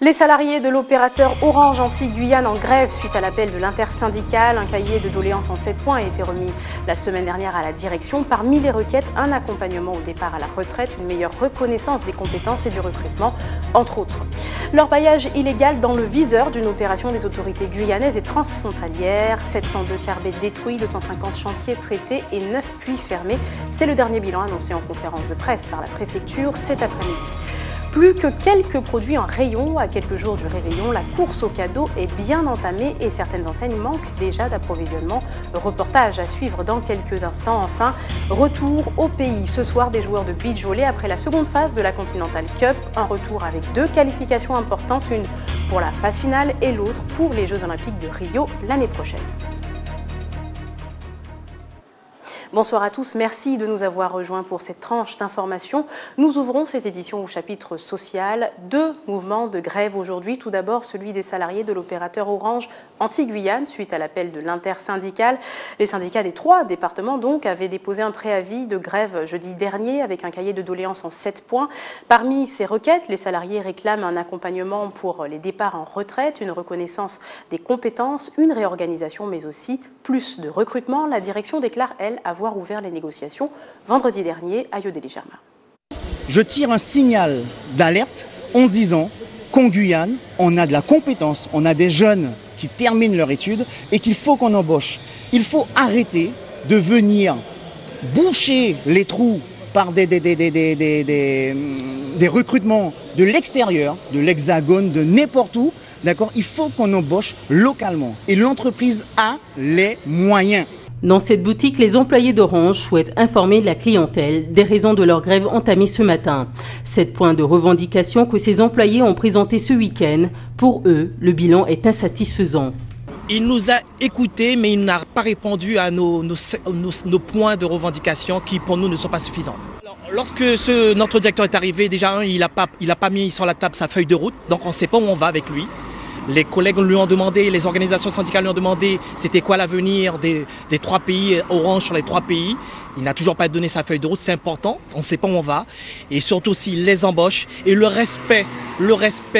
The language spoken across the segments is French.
Les salariés de l'opérateur Orange Antilles-Guyane en grève suite à l'appel de l'intersyndicale. Un cahier de doléances en 7 points a été remis la semaine dernière à la direction. Parmi les requêtes, un accompagnement au départ à la retraite, une meilleure reconnaissance des compétences et du recrutement, entre autres. L'orpaillage illégal dans le viseur d'une opération des autorités guyanaises et transfrontalières. 702 carbets détruits, 250 chantiers traités et 9 puits fermés. C'est le dernier bilan annoncé en conférence de presse par la préfecture cet après-midi. Plus que quelques produits en rayon, à quelques jours du réveillon, la course aux cadeaux est bien entamée et certaines enseignes manquent déjà d'approvisionnement. Reportage à suivre dans quelques instants. Enfin, retour au pays. Ce soir, des joueurs de beach volley après la seconde phase de la Continental Cup. Un retour avec 2 qualifications importantes, une pour la phase finale et l'autre pour les Jeux Olympiques de Rio l'année prochaine. Bonsoir à tous, merci de nous avoir rejoints pour cette tranche d'information. Nous ouvrons cette édition au chapitre social. 2 mouvements de grève aujourd'hui. Tout d'abord, celui des salariés de l'opérateur Orange Antilles-Guyane suite à l'appel de l'intersyndicale. Les syndicats des 3 départements donc avaient déposé un préavis de grève jeudi dernier avec un cahier de doléances en 7 points. Parmi ces requêtes, les salariés réclament un accompagnement pour les départs en retraite, une reconnaissance des compétences, une réorganisation mais aussi plus de recrutement. La direction déclare, elle, avoir ouvert les négociations vendredi dernier à Yodélé-Germain. Je tire un signal d'alerte en disant qu'en Guyane, on a de la compétence, on a des jeunes qui terminent leur étude et qu'il faut qu'on embauche. Il faut arrêter de venir boucher les trous par des recrutements de l'extérieur, de l'Hexagone, de n'importe où. D'accord ? Il faut qu'on embauche localement et l'entreprise a les moyens. Dans cette boutique, les employés d'Orange souhaitent informer la clientèle des raisons de leur grève entamée ce matin. 7 points de revendication que ces employés ont présentés ce week-end. Pour eux, le bilan est insatisfaisant. Il nous a écoutés, mais il n'a pas répondu à nos points de revendication qui, pour nous, ne sont pas suffisants. Alors, lorsque notre directeur est arrivé, déjà, il n'a pas mis sur la table sa feuille de route, donc on ne sait pas où on va avec lui. Les collègues lui ont demandé, les organisations syndicales lui ont demandé c'était quoi l'avenir des 3 pays, Orange sur les 3 pays. Il n'a toujours pas donné sa feuille de route, c'est important, on ne sait pas où on va. Et surtout aussi les embauches et le respect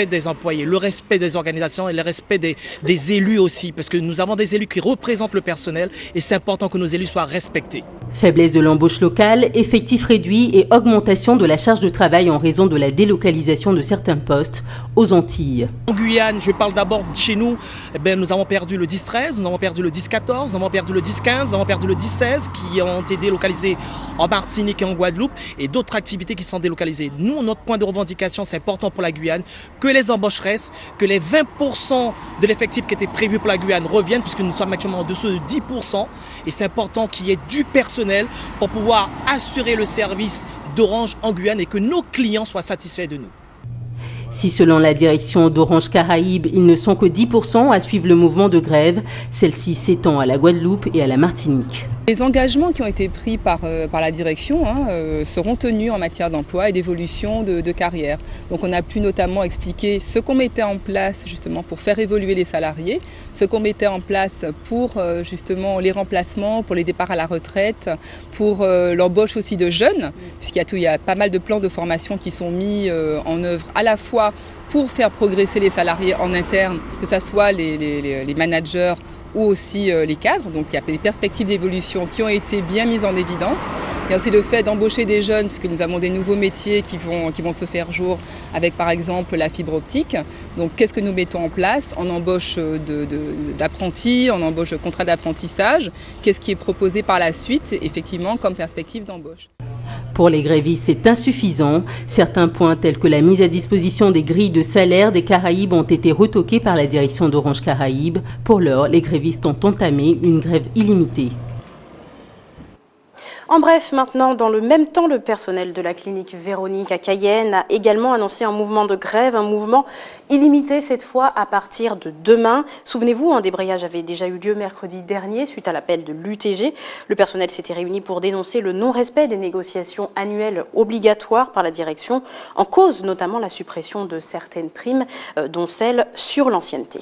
des employés, le respect des organisations et le respect des élus aussi. Parce que nous avons des élus qui représentent le personnel et c'est important que nos élus soient respectés. Faiblesse de l'embauche locale, effectifs réduits et augmentation de la charge de travail en raison de la délocalisation de certains postes aux Antilles. En Guyane, je parle d'abord chez nous, nous avons perdu le 10-13, nous avons perdu le 10-14, nous avons perdu le 10-15, nous avons perdu le 10-16 qui ont été délocalisés en Martinique et en Guadeloupe et d'autres activités qui sont délocalisées. Nous, notre point de revendication, c'est important pour la Guyane, que les embauches restent, que les 20% de l'effectif qui était prévu pour la Guyane reviennent puisque nous sommes actuellement en dessous de 10% et c'est important qu'il y ait du personnel pour pouvoir assurer le service d'Orange en Guyane et que nos clients soient satisfaits de nous. Si selon la direction d'Orange Caraïbes, ils ne sont que 10% à suivre le mouvement de grève, celle-ci s'étend à la Guadeloupe et à la Martinique. Les engagements qui ont été pris par la direction seront tenus en matière d'emploi et d'évolution de carrière. Donc on a pu notamment expliquer ce qu'on mettait en place justement pour faire évoluer les salariés, ce qu'on mettait en place pour justement les remplacements, pour les départs à la retraite, pour l'embauche aussi de jeunes, puisqu'il y a pas mal de plans de formation qui sont mis en œuvre à la fois pour faire progresser les salariés en interne, que ce soit les managers ou aussi les cadres. Donc il y a des perspectives d'évolution qui ont été bien mises en évidence. Il y a aussi le fait d'embaucher des jeunes, puisque nous avons des nouveaux métiers qui vont se faire jour avec par exemple la fibre optique. Donc qu'est-ce que nous mettons en place en embauche d'apprentis, en embauche de contrat d'apprentissage? Qu'est-ce qui est proposé par la suite, effectivement, comme perspective d'embauche? Pour les grévistes, c'est insuffisant. Certains points tels que la mise à disposition des grilles de salaire des Caraïbes ont été retoqués par la direction d'Orange Caraïbes. Pour l'heure, les grévistes ont entamé une grève illimitée. En bref, maintenant, dans le même temps, le personnel de la clinique Véronique à Cayenne a également annoncé un mouvement de grève, un mouvement illimité cette fois à partir de demain. Souvenez-vous, un débrayage avait déjà eu lieu mercredi dernier suite à l'appel de l'UTG. Le personnel s'était réuni pour dénoncer le non-respect des négociations annuelles obligatoires par la direction, en cause notamment la suppression de certaines primes, dont celle sur l'ancienneté.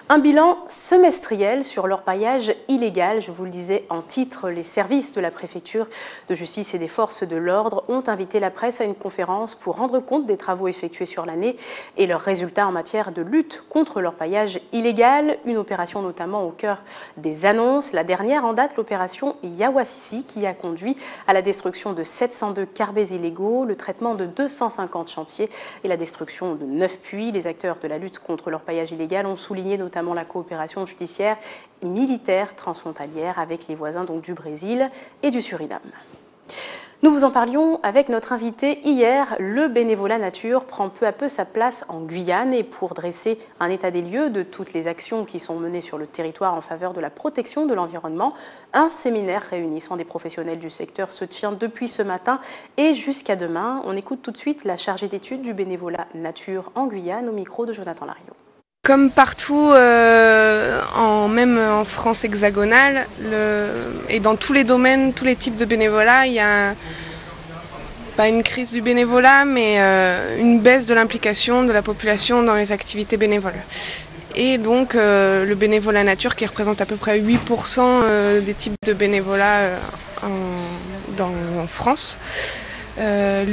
Un bilan semestriel sur l'orpaillage illégal. Je vous le disais en titre, les services de la préfecture de justice et des forces de l'ordre ont invité la presse à une conférence pour rendre compte des travaux effectués sur l'année et leurs résultats en matière de lutte contre l'orpaillage illégal. Une opération notamment au cœur des annonces. La dernière en date, l'opération Yawasisi, qui a conduit à la destruction de 702 carbets illégaux, le traitement de 250 chantiers et la destruction de 9 puits. Les acteurs de la lutte contre l'orpaillage illégal ont souligné notamment la coopération judiciaire et militaire transfrontalière avec les voisins donc du Brésil et du Suriname. Nous vous en parlions avec notre invité hier. Le bénévolat nature prend peu à peu sa place en Guyane et pour dresser un état des lieux de toutes les actions qui sont menées sur le territoire en faveur de la protection de l'environnement, un séminaire réunissant des professionnels du secteur se tient depuis ce matin et jusqu'à demain. On écoute tout de suite la chargée d'études du bénévolat nature en Guyane au micro de Jonathan Lariot. Comme partout, même en France hexagonale, et dans tous les domaines, tous les types de bénévolat, il y a pas une crise du bénévolat, mais une baisse de l'implication de la population dans les activités bénévoles. Et donc le bénévolat nature, qui représente à peu près 8% des types de bénévolat en France,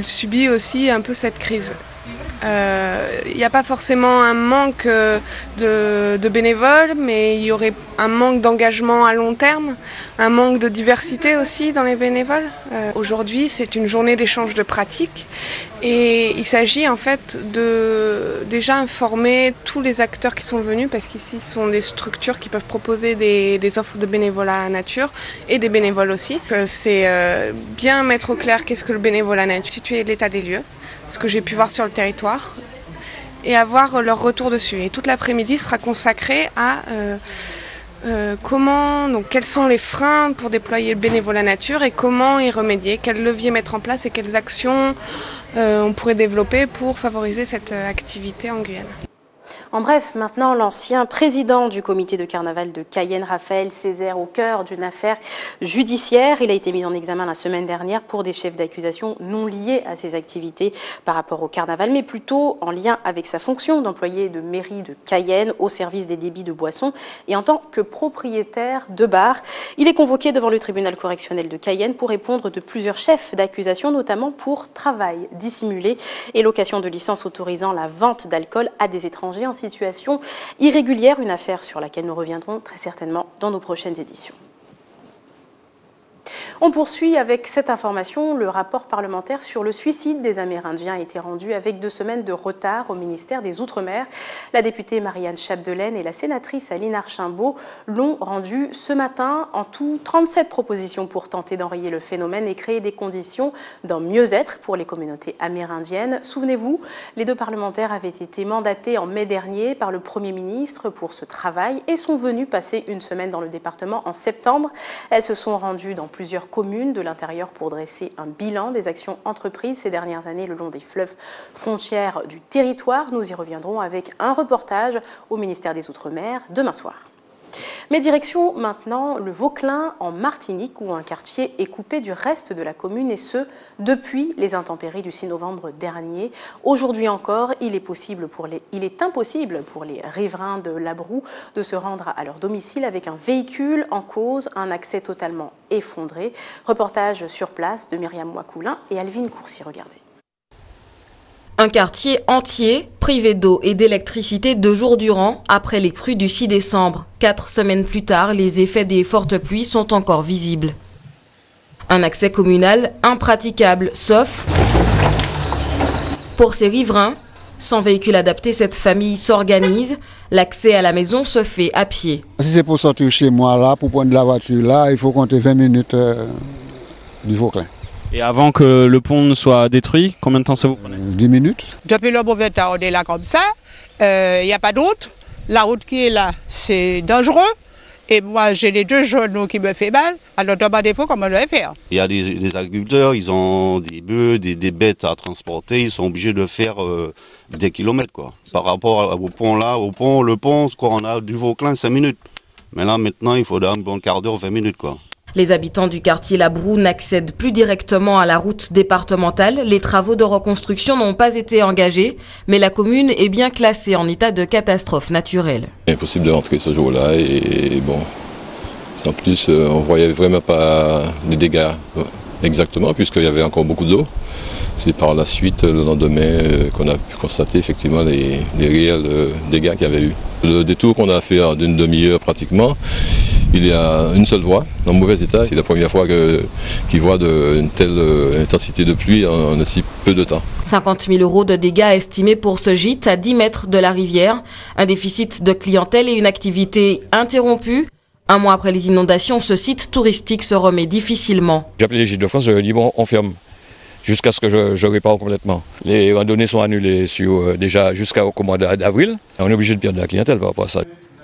subit aussi un peu cette crise. Il n'y a pas forcément un manque de bénévoles, mais il y aurait un manque d'engagement à long terme, un manque de diversité aussi dans les bénévoles. Aujourd'hui, c'est une journée d'échange de pratiques et il s'agit en fait de déjà informer tous les acteurs qui sont venus, parce qu'ici ce sont des structures qui peuvent proposer des offres de bénévolat nature et des bénévoles aussi. C'est bien mettre au clair qu'est-ce que le bénévolat nature, situer l'état des lieux, ce que j'ai pu voir sur le territoire, et avoir leur retour dessus. Et toute l'après-midi sera consacrée à quels sont les freins pour déployer le bénévolat nature et comment y remédier, quels leviers mettre en place et quelles actions on pourrait développer pour favoriser cette activité en Guyane. En bref, maintenant, l'ancien président du comité de carnaval de Cayenne, Raphaël Césaire, au cœur d'une affaire judiciaire. Il a été mis en examen la semaine dernière pour des chefs d'accusation non liés à ses activités par rapport au carnaval, mais plutôt en lien avec sa fonction d'employé de mairie de Cayenne au service des débits de boissons et en tant que propriétaire de bar. Il est convoqué devant le tribunal correctionnel de Cayenne pour répondre de plusieurs chefs d'accusation, notamment pour travail dissimulé et location de licences autorisant la vente d'alcool à des étrangers en situation irrégulière, une affaire sur laquelle nous reviendrons très certainement dans nos prochaines éditions. On poursuit avec cette information. Le rapport parlementaire sur le suicide des Amérindiens a été rendu avec 2 semaines de retard au ministère des Outre-mer. La députée Marianne Chapdelaine et la sénatrice Aline Archimbaud l'ont rendu ce matin. En tout, 37 propositions pour tenter d'enrayer le phénomène et créer des conditions d'un mieux-être pour les communautés amérindiennes. Souvenez-vous, les 2 parlementaires avaient été mandatés en mai dernier par le Premier ministre pour ce travail et sont venus passer une semaine dans le département en septembre. Elles se sont rendues dans plusieurs communes de l'intérieur pour dresser un bilan des actions entreprises ces dernières années le long des fleuves frontières du territoire. Nous y reviendrons avec un reportage au ministère des Outre-mer demain soir. Mais direction maintenant le Vauclin en Martinique où un quartier est coupé du reste de la commune et ce depuis les intempéries du 6 novembre dernier. Aujourd'hui encore, il est impossible pour les riverains de Labroue de se rendre à leur domicile avec un véhicule en cause, un accès totalement effondré. Reportage sur place de Myriam Mouakoulin et Alvin Courcy, regardez. Un quartier entier privé d'eau et d'électricité 2 jours durant après les crues du 6 décembre. 4 semaines plus tard, les effets des fortes pluies sont encore visibles. Un accès communal impraticable, sauf pour ces riverains. Sans véhicule adapté, cette famille s'organise. L'accès à la maison se fait à pied. Si c'est pour sortir chez moi, là, pour prendre la voiture, là, il faut compter 20 minutes du Vauclin. Et avant que le pont ne soit détruit, combien de temps ça vous prenait? 10 minutes. Depuis le mauvais temps, on est là comme ça. Il n'y a pas d'autre. La route qui est là, c'est dangereux. Et moi, j'ai les 2 genoux qui me font mal. Alors, demandez-vous comment je vais faire. Il y a des agriculteurs, ils ont des bœufs, des bêtes à transporter. Ils sont obligés de faire des kilomètres, quoi. Par rapport au pont là, le pont, on a du Vauclin 5 minutes. Mais là, maintenant, il faut un bon quart d'heure, 20 minutes, quoi. Les habitants du quartier Labroue n'accèdent plus directement à la route départementale. Les travaux de reconstruction n'ont pas été engagés, mais la commune est bien classée en état de catastrophe naturelle. impossible de rentrer ce jour-là. Et bon, en plus, on ne voyait vraiment pas les dégâts exactement, puisqu'il y avait encore beaucoup d'eau. C'est par la suite, le lendemain, qu'on a pu constater effectivement les réels dégâts qu'il y avait eu. Le détour qu'on a fait d'une demi-heure pratiquement, il y a une seule voie, en mauvais état. C'est la première fois qu'ils voient une telle intensité de pluie en aussi peu de temps. 50 000 € de dégâts estimés pour ce gîte à 10 mètres de la rivière. Un déficit de clientèle et une activité interrompue. Un mois après les inondations, ce site touristique se remet difficilement. J'ai appelé les Gîtes de France, je leur ai dit bon, on ferme jusqu'à ce que je répare complètement. Les randonnées sont annulées déjà jusqu'au mois d'avril. On est obligé de perdre de la clientèle par rapport à ça.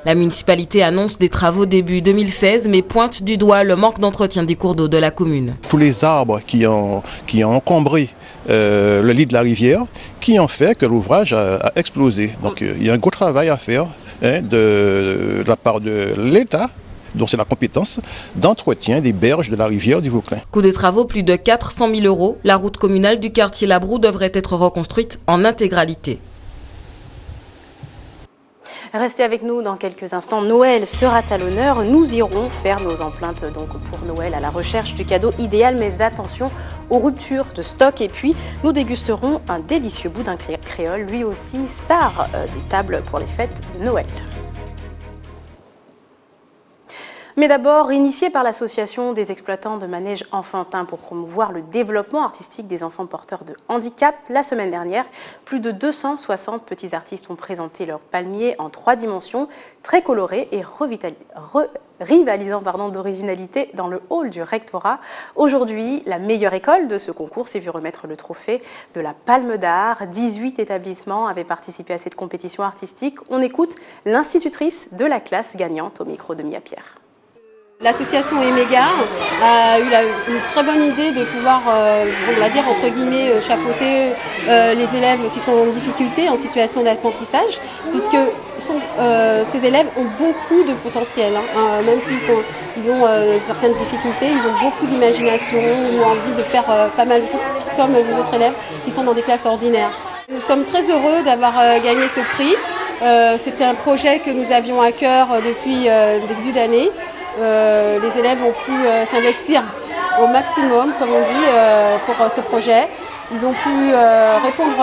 La municipalité annonce des travaux début 2016, mais pointe du doigt le manque d'entretien des cours d'eau de la commune. Tous les arbres qui ont encombré le lit de la rivière, qui ont fait que l'ouvrage a explosé. Donc il y a un gros travail à faire de la part de l'État, dont c'est la compétence, d'entretien des berges de la rivière du Vauclin. Coût des travaux, plus de 400 000 €. La route communale du quartier Labroue devrait être reconstruite en intégralité. Restez avec nous dans quelques instants. Noël sera à l'honneur. Nous irons faire nos empreintes donc pour Noël à la recherche du cadeau idéal. Mais attention aux ruptures de stock. Et puis, nous dégusterons un délicieux boudin créole, lui aussi star des tables pour les fêtes de Noël. Mais d'abord, initié par l'association des exploitants de manèges enfantins pour promouvoir le développement artistique des enfants porteurs de handicap, la semaine dernière, plus de 260 petits artistes ont présenté leur palmier en 3 dimensions, très coloré et rivalisant d'originalité dans le hall du rectorat. Aujourd'hui, la meilleure école de ce concours s'est vue remettre le trophée de la Palme d'Art. 18 établissements avaient participé à cette compétition artistique. On écoute l'institutrice de la classe gagnante au micro de Mia Pierre. L'association Emega a eu une très bonne idée de pouvoir, on va dire entre guillemets, chapeauter les élèves qui sont en difficulté, en situation d'apprentissage, puisque ces élèves ont beaucoup de potentiel, même s'ils ont certaines difficultés, ils ont beaucoup d'imagination, ou envie de faire pas mal de choses comme les autres élèves qui sont dans des classes ordinaires. Nous sommes très heureux d'avoir gagné ce prix. C'était un projet que nous avions à cœur depuis début d'année. Les élèves ont pu s'investir au maximum, comme on dit, pour ce projet. Ils ont pu répondre,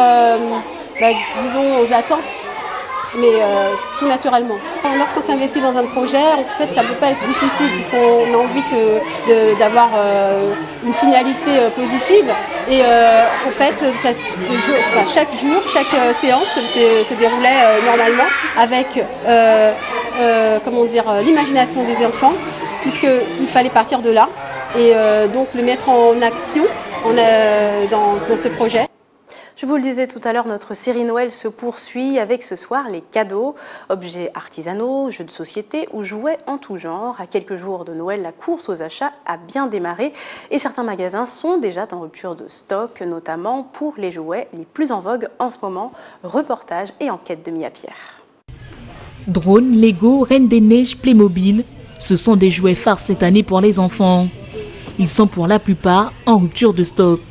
disons, aux attentes, mais tout naturellement. Lorsqu'on s'investit dans un projet, en fait, ça ne peut pas être difficile puisqu'on a envie d'avoir une finalité positive. Et en fait, chaque jour, chaque séance se déroulait normalement avec l'imagination des enfants, puisqu'il fallait partir de là et donc le mettre en action dans ce projet. Je vous le disais tout à l'heure, notre série Noël se poursuit avec ce soir les cadeaux, objets artisanaux, jeux de société ou jouets en tout genre. À quelques jours de Noël, la course aux achats a bien démarré et certains magasins sont déjà en rupture de stock, notamment pour les jouets les plus en vogue en ce moment. Reportage et enquête de Mia Pierre. Drones, Lego, Reine des Neiges, Playmobil, ce sont des jouets phares cette année pour les enfants. Ils sont pour la plupart en rupture de stock.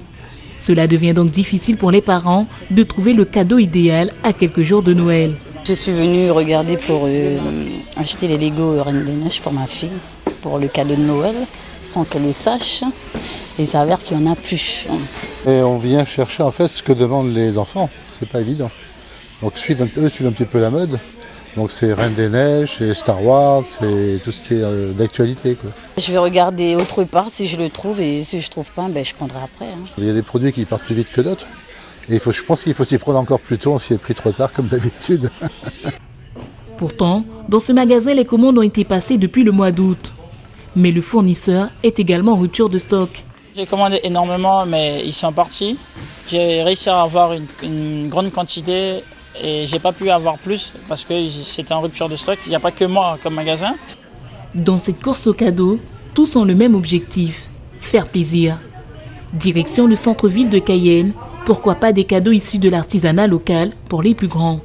Cela devient donc difficile pour les parents de trouver le cadeau idéal à quelques jours de Noël. Je suis venue regarder pour acheter les Lego Reine des Neiges pour ma fille, pour le cadeau de Noël, sans qu'elle le sache. Et il s'avère qu'il n'y en a plus. Et on vient chercher en fait ce que demandent les enfants, c'est pas évident. Donc eux suivent un petit peu la mode. Donc c'est Reine des Neiges, c'est Star Wars, c'est tout ce qui est d'actualité, quoi. Je vais regarder autre part si je le trouve et si je ne trouve pas, je prendrai après. Il y a des produits qui partent plus vite que d'autres. Et je pense qu'il faut s'y prendre encore plus tôt, on s'y est pris trop tard comme d'habitude. Pourtant, dans ce magasin, les commandes ont été passées depuis le mois d'août. Mais le fournisseur est également en rupture de stock. J'ai commandé énormément, mais ils sont partis. J'ai réussi à avoir une grande quantité. Et j'ai pas pu avoir plus parce que c'était en rupture de stock. Il n'y a pas que moi comme magasin. Dans cette course aux cadeaux, tous ont le même objectif, faire plaisir. Direction le centre-ville de Cayenne, pourquoi pas des cadeaux issus de l'artisanat local pour les plus grands.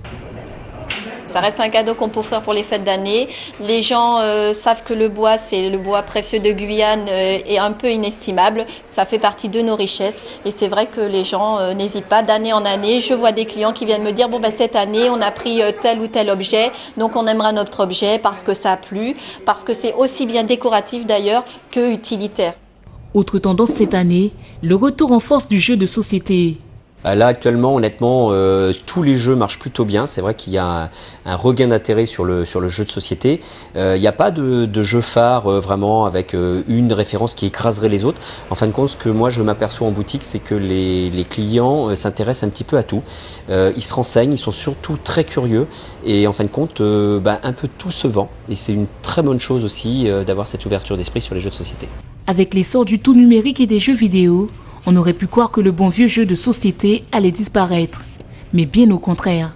Ça reste un cadeau qu'on peut offrir pour les fêtes d'année. Les gens savent que le bois, c'est le bois précieux de Guyane, est un peu inestimable. Ça fait partie de nos richesses et c'est vrai que les gens n'hésitent pas d'année en année. Je vois des clients qui viennent me dire cette année on a pris tel ou tel objet, donc on aimera notre objet parce que ça a plu, parce que c'est aussi bien décoratif d'ailleurs que utilitaire. Autre tendance cette année, le retour en force du jeu de société. Là actuellement, honnêtement, tous les jeux marchent plutôt bien. C'est vrai qu'il y a un regain d'intérêt sur le jeu de société. Il n'y a pas de jeu phare vraiment avec une référence qui écraserait les autres. En fin de compte, ce que moi je m'aperçois en boutique, c'est que les clients s'intéressent un petit peu à tout. Ils se renseignent, ils sont surtout très curieux et en fin de compte, un peu tout se vend. Et c'est une très bonne chose aussi d'avoir cette ouverture d'esprit sur les jeux de société. Avec l'essor du tout numérique et des jeux vidéo, on aurait pu croire que le bon vieux jeu de société allait disparaître, mais bien au contraire.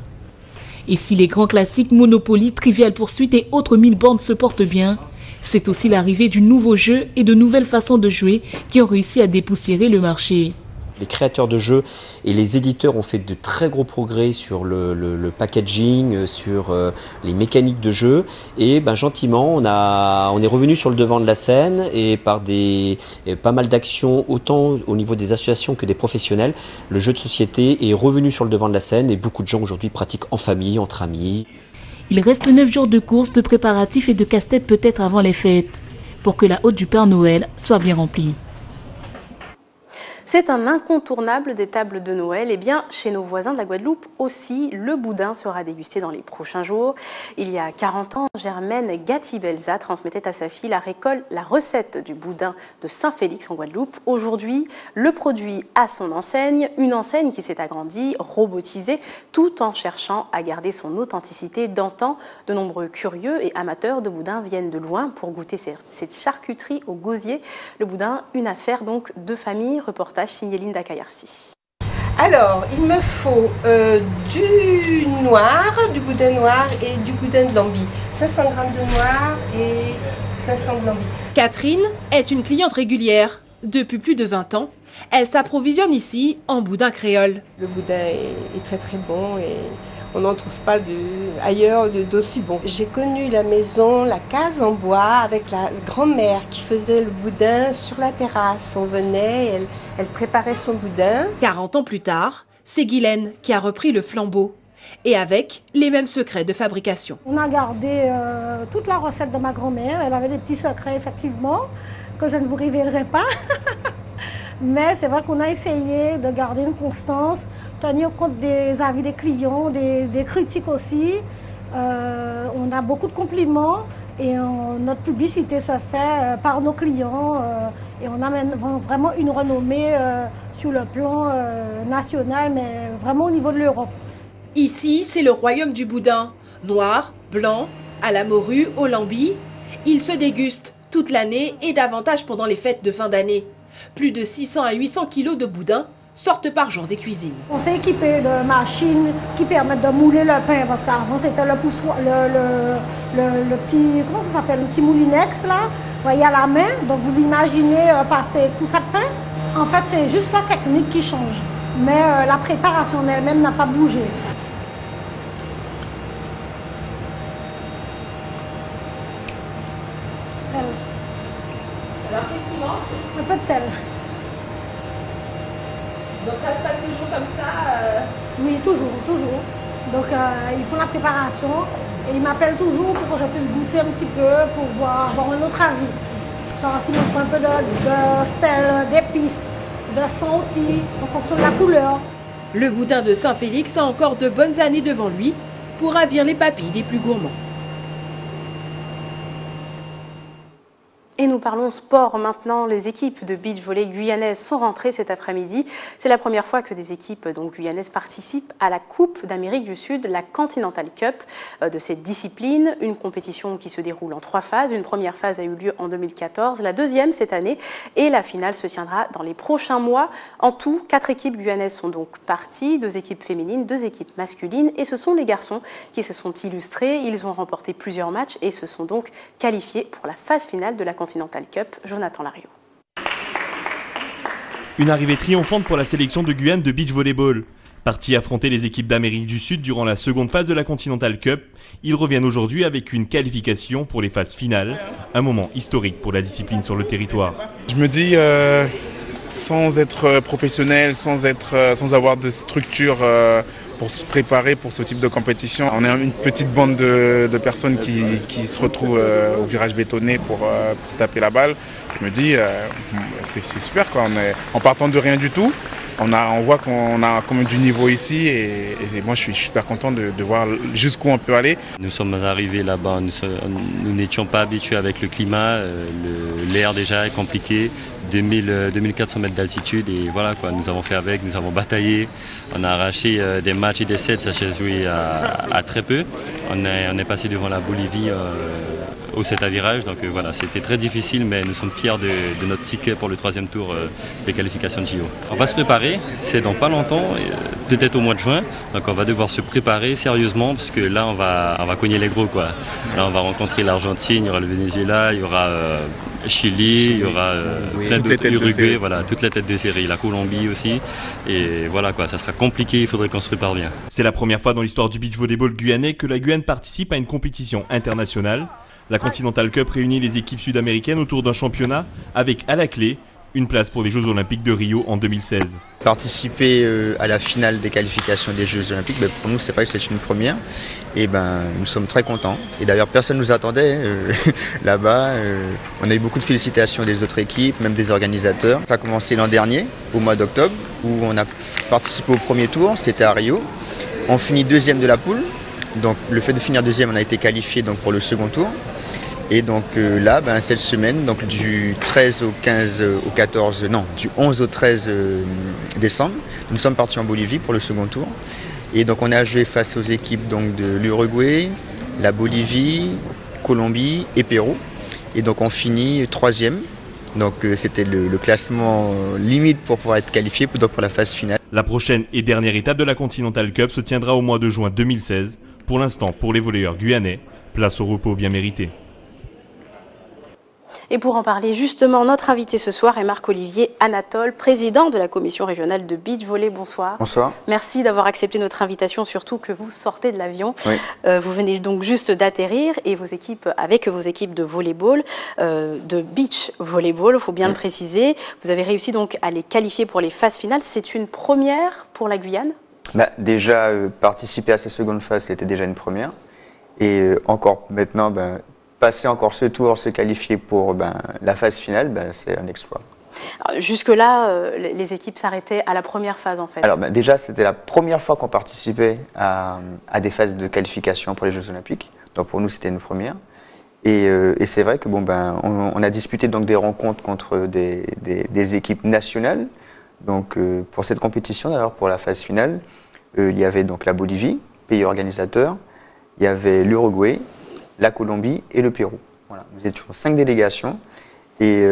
Et si les grands classiques Monopoly, Trivial Poursuite et autres 1000 bornes se portent bien, c'est aussi l'arrivée du nouveau jeu et de nouvelles façons de jouer qui ont réussi à dépoussiérer le marché. Les créateurs de jeux et les éditeurs ont fait de très gros progrès sur le packaging, sur les mécaniques de jeu et gentiment on est revenu sur le devant de la scène et par pas mal d'actions autant au niveau des associations que des professionnels, le jeu de société est revenu sur le devant de la scène et beaucoup de gens aujourd'hui pratiquent en famille, entre amis. Il reste 9 jours de course, de préparatifs et de casse-tête peut-être avant les fêtes pour que la hotte du Père Noël soit bien remplie. C'est un incontournable des tables de Noël. Et bien, chez nos voisins de la Guadeloupe aussi, le boudin sera dégusté dans les prochains jours. Il y a 40 ans, Germaine Gatti-Belza transmettait à sa fille la recette du boudin de Saint-Félix en Guadeloupe. Aujourd'hui, le produit a son enseigne, une enseigne qui s'est agrandie, robotisée, tout en cherchant à garder son authenticité d'antan. De nombreux curieux et amateurs de boudin viennent de loin pour goûter cette charcuterie au gosier. Le boudin, une affaire donc de famille. Reportage signé Linda Kayarsi. Alors, il me faut du noir, du boudin noir et du boudin de lambi. 500 g de noir et 500 de lambi. Catherine est une cliente régulière. Depuis plus de 20 ans, elle s'approvisionne ici en boudin créole. Le boudin est très très bon et on n'en trouve pas ailleurs d'aussi bon. J'ai connu la maison, la case en bois avec la grand-mère qui faisait le boudin sur la terrasse. On venait, elle préparait son boudin. 40 ans plus tard, c'est Guylaine qui a repris le flambeau et avec les mêmes secrets de fabrication. On a gardé toute la recette de ma grand-mère. Elle avait des petits secrets effectivement que je ne vous révélerai pas. Mais c'est vrai qu'on a essayé de garder une constance, tenir compte des avis des clients, des critiques aussi. On a beaucoup de compliments et notre publicité se fait par nos clients et on a vraiment une renommée sur le plan national, mais vraiment au niveau de l'Europe. Ici, c'est le royaume du boudin. Noir, blanc, à la morue, au lambi. Il se déguste toute l'année et davantage pendant les fêtes de fin d'année. Plus de 600 à 800 kilos de boudin sortent par jour des cuisines. On s'est équipé de machines qui permettent de mouler le pain parce qu'avant c'était le petit, comment ça s'appelle, le petit moulinex là, voyez à la main. Donc vous imaginez passer tout ça de pain. En fait c'est juste la technique qui change, mais la préparation elle-même n'a pas bougé. Sel. Alors qu'est-ce qui manque? Un peu de sel. Donc ça se passe toujours comme ça Oui, toujours. Donc ils font la préparation et ils m'appellent toujours pour que je puisse goûter un petit peu, pour avoir un autre avis. Alors s'il me faut un peu de sel, d'épices, de sang aussi, en fonction de la couleur. Le boudin de Saint-Félix a encore de bonnes années devant lui pour ravir les papilles des plus gourmands. Et nous parlons sport maintenant. Les équipes de beach volley guyanaises sont rentrées cet après-midi. C'est la première fois que des équipes guyanaises participent à la Coupe d'Amérique du Sud, la Continental Cup de cette discipline. Une compétition qui se déroule en 3 phases. Une première phase a eu lieu en 2014, la deuxième cette année et la finale se tiendra dans les prochains mois. En tout, 4 équipes guyanaises sont donc parties, 2 équipes féminines, 2 équipes masculines et ce sont les garçons qui se sont illustrés. Ils ont remporté plusieurs matchs et se sont donc qualifiés pour la phase finale de la Continental Cup. Jonathan Lariot. Une arrivée triomphante pour la sélection de Guyane de beach volleyball. Partis affronter les équipes d'Amérique du Sud durant la seconde phase de la Continental Cup, ils reviennent aujourd'hui avec une qualification pour les phases finales, un moment historique pour la discipline sur le territoire. Je me dis, sans être professionnel, sans avoir de structure pour se préparer pour ce type de compétition, on est une petite bande de personnes qui se retrouvent au virage bétonné pour se taper la balle. Je me dis, c'est super quoi. En partant de rien du tout, on voit qu'on a quand même du niveau ici et moi je suis super content de voir jusqu'où on peut aller. Nous sommes arrivés là-bas, nous n'étions pas habitués avec le climat, l'air déjà est compliqué, 2400 mètres d'altitude et voilà quoi, nous avons fait avec, nous avons bataillé, on a arraché des matchs et des sets, ça s'est joué à très peu. On est passé devant la Bolivie au 7 à virage, donc voilà, c'était très difficile mais nous sommes fiers de notre ticket pour le 3e tour des qualifications de JO. On va se préparer, c'est dans pas longtemps, peut-être au mois de juin, donc on va devoir se préparer sérieusement parce que là on va cogner les gros quoi. Là on va rencontrer l'Argentine, il y aura le Venezuela, il y aura Chili, il y aura plein d'autres, Uruguay, voilà, toute la tête de série, la Colombie aussi, et voilà quoi, ça sera compliqué, il faudrait qu'on se prépare bien. C'est la première fois dans l'histoire du beach volleyball guyanais que la Guyane participe à une compétition internationale. La Continental Cup réunit les équipes sud-américaines autour d'un championnat avec à la clé une place pour les Jeux Olympiques de Rio en 2016. Participer à la finale des qualifications des Jeux Olympiques, pour nous c'est vrai que c'est une première et nous sommes très contents. Et d'ailleurs personne ne nous attendait là-bas. On a eu beaucoup de félicitations des autres équipes, même des organisateurs. Ça a commencé l'an dernier, au mois d'octobre, où on a participé au premier tour, c'était à Rio. On finit 2e de la poule, donc le fait de finir 2e, on a été qualifié donc, pour le second tour. Et donc là, cette semaine, donc du 13 au 15 au 14, non, du 11 au 13 décembre, nous sommes partis en Bolivie pour le second tour. Et donc on a joué face aux équipes donc, de l'Uruguay, la Bolivie, Colombie et Pérou. Et donc on finit 3e. Donc c'était le classement limite pour pouvoir être qualifié donc pour la phase finale. La prochaine et dernière étape de la Continental Cup se tiendra au mois de juin 2016. Pour l'instant, pour les volleyeurs guyanais, place au repos bien mérité. Et pour en parler justement, notre invité ce soir est Marc-Olivier Anatole, président de la commission régionale de beach volley. Bonsoir. Bonsoir. Merci d'avoir accepté notre invitation, surtout que vous sortez de l'avion. Oui. Vous venez donc juste d'atterrir et avec vos équipes de volleyball, de beach volleyball, il faut bien le préciser. Vous avez réussi donc à les qualifier pour les phases finales. C'est une première pour la Guyane ? Déjà, participer à ces secondes phases, c'était déjà une première. Et encore maintenant, passer encore ce tour, se qualifier pour la phase finale, c'est un exploit. Jusque-là, les équipes s'arrêtaient à la première phase en fait. Alors déjà, c'était la première fois qu'on participait à des phases de qualification pour les Jeux Olympiques. Donc pour nous, c'était une première. Et c'est vrai que on a disputé donc des rencontres contre des équipes nationales. Donc pour cette compétition, alors pour la phase finale, il y avait donc la Bolivie, pays organisateur, il y avait l'Uruguay, la Colombie et le Pérou. Voilà, nous étions 5 délégations et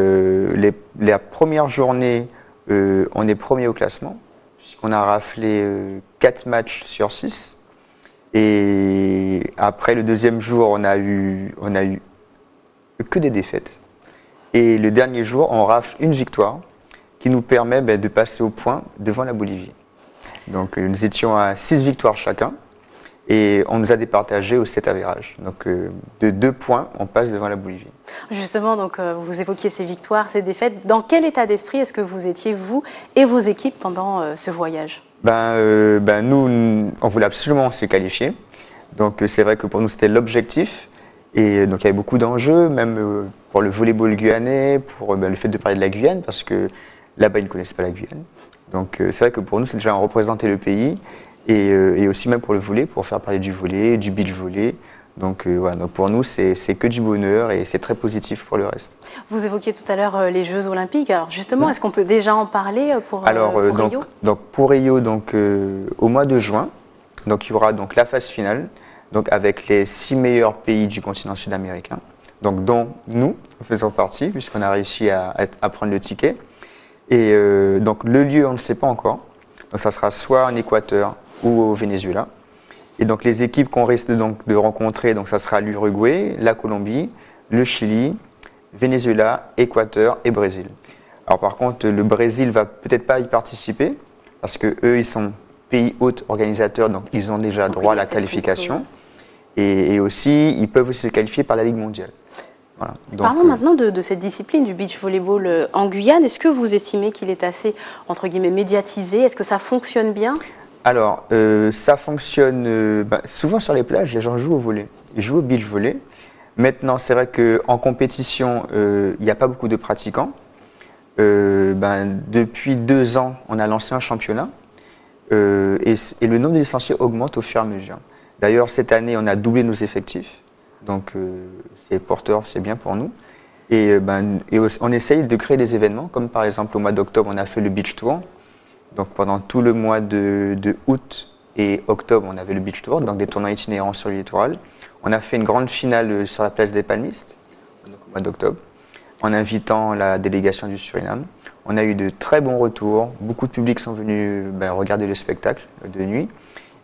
la première journée, on est premier au classement puisqu'on a raflé 4 matchs sur 6 et après le deuxième jour, on a eu que des défaites et le dernier jour, on rafle une victoire qui nous permet de passer au point devant la Bolivie. Donc nous étions à 6 victoires chacun. Et on nous a départagé au 7 à virage. Donc de 2 points, on passe devant la Bolivie. Justement, donc, vous évoquiez ces victoires, ces défaites. Dans quel état d'esprit est-ce que vous étiez, vous et vos équipes, pendant ce voyage ? Nous, on voulait absolument se qualifier. Donc c'est vrai que pour nous, c'était l'objectif. Et donc il y avait beaucoup d'enjeux, même pour le volleyball guyanais, pour le fait de parler de la Guyane, parce que là-bas, ils ne connaissent pas la Guyane. Donc c'est vrai que pour nous, c'est déjà représenter le pays. Et aussi même pour le volley, pour faire parler du volley, du beach volley. Donc voilà, donc pour nous, c'est que du bonheur et c'est très positif pour le reste. Vous évoquiez tout à l'heure les Jeux Olympiques. Alors justement, est-ce qu'on peut déjà en parler pour Rio ? Donc pour Rio, au mois de juin, donc il y aura donc la phase finale, donc avec les 6 meilleurs pays du continent sud-américain, donc dont nous faisons partie, puisqu'on a réussi à prendre le ticket. Et donc le lieu, on ne sait pas encore. Donc ça sera soit en Équateur ou au Venezuela. Et donc les équipes qu'on risque donc de rencontrer, donc ça sera l'Uruguay, la Colombie, le Chili, Venezuela, Équateur et Brésil. Alors par contre, le Brésil va peut-être pas y participer parce que eux, ils sont pays hôtes organisateurs, donc ils ont déjà droit à la qualification. Et aussi, ils peuvent aussi se qualifier par la Ligue mondiale. Voilà. Donc, parlons maintenant de cette discipline du beach volleyball en Guyane. Est-ce que vous estimez qu'il est assez, entre guillemets, médiatisé? Est-ce que ça fonctionne bien? Alors, ça fonctionne souvent sur les plages, les gens jouent au volley. Ils jouent au beach volley. Maintenant, c'est vrai qu'en compétition, il n'y a pas beaucoup de pratiquants. Depuis 2 ans, on a lancé un championnat et le nombre de licenciés augmente au fur et à mesure. D'ailleurs, cette année, on a doublé nos effectifs. Donc, c'est porteur, c'est bien pour nous. Et on essaye de créer des événements, comme par exemple au mois d'octobre, on a fait le Beach Tour. Donc, pendant tout le mois de août et octobre, on avait le Beach Tour, donc des tournois itinérants sur le littoral. On a fait une grande finale sur la place des Palmistes, donc au mois d'octobre, en invitant la délégation du Suriname. On a eu de très bons retours. Beaucoup de publics sont venus regarder le spectacle de nuit.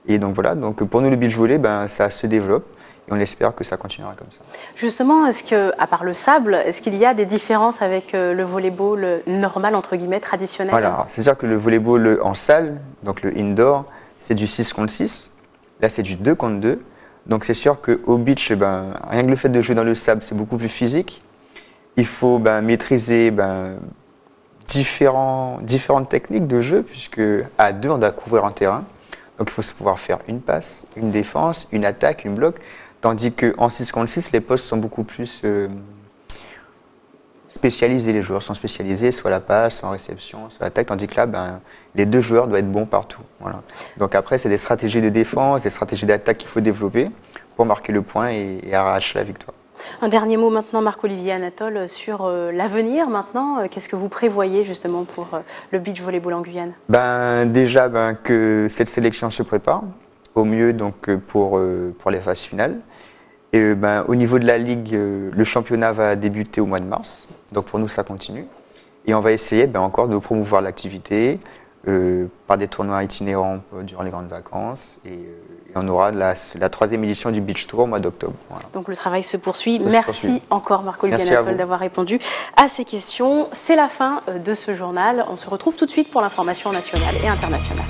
Et donc voilà, donc pour nous le beach volley, ça se développe et on espère que ça continuera comme ça. Justement, est-ce que, à part le sable, est-ce qu'il y a des différences avec le volleyball normal, entre guillemets, traditionnel? Voilà, c'est sûr que le volleyball en salle, donc le indoor, c'est du 6 contre 6. Là, c'est du 2 contre 2. Donc c'est sûr qu'au beach, rien que le fait de jouer dans le sable, c'est beaucoup plus physique. Il faut maîtriser différentes techniques de jeu, puisque à 2, on doit couvrir un terrain. Donc il faut pouvoir faire une passe, une défense, une attaque, une bloc. Tandis qu'en 6 contre 6, les postes sont beaucoup plus spécialisés. Les joueurs sont spécialisés, soit la passe, soit en réception, soit l'attaque. Tandis que là, les 2 joueurs doivent être bons partout. Voilà. Donc après, c'est des stratégies de défense, des stratégies d'attaque qu'il faut développer pour marquer le point et arracher la victoire. Un dernier mot maintenant, Marc-Olivier Anatole, sur l'avenir maintenant. Qu'est-ce que vous prévoyez justement pour le beach volleyball en Guyane? Déjà que cette sélection se prépare au mieux donc, pour les phases finales. Et au niveau de la Ligue, le championnat va débuter au mois de mars. Donc pour nous, ça continue. Et on va essayer encore de promouvoir l'activité par des tournois itinérants durant les grandes vacances. Et on aura la 3e édition du Beach Tour au mois d'octobre. Voilà. Donc le travail se poursuit. Merci encore Marc-Olivier Anatole d'avoir répondu à ces questions. C'est la fin de ce journal. On se retrouve tout de suite pour l'information nationale et internationale.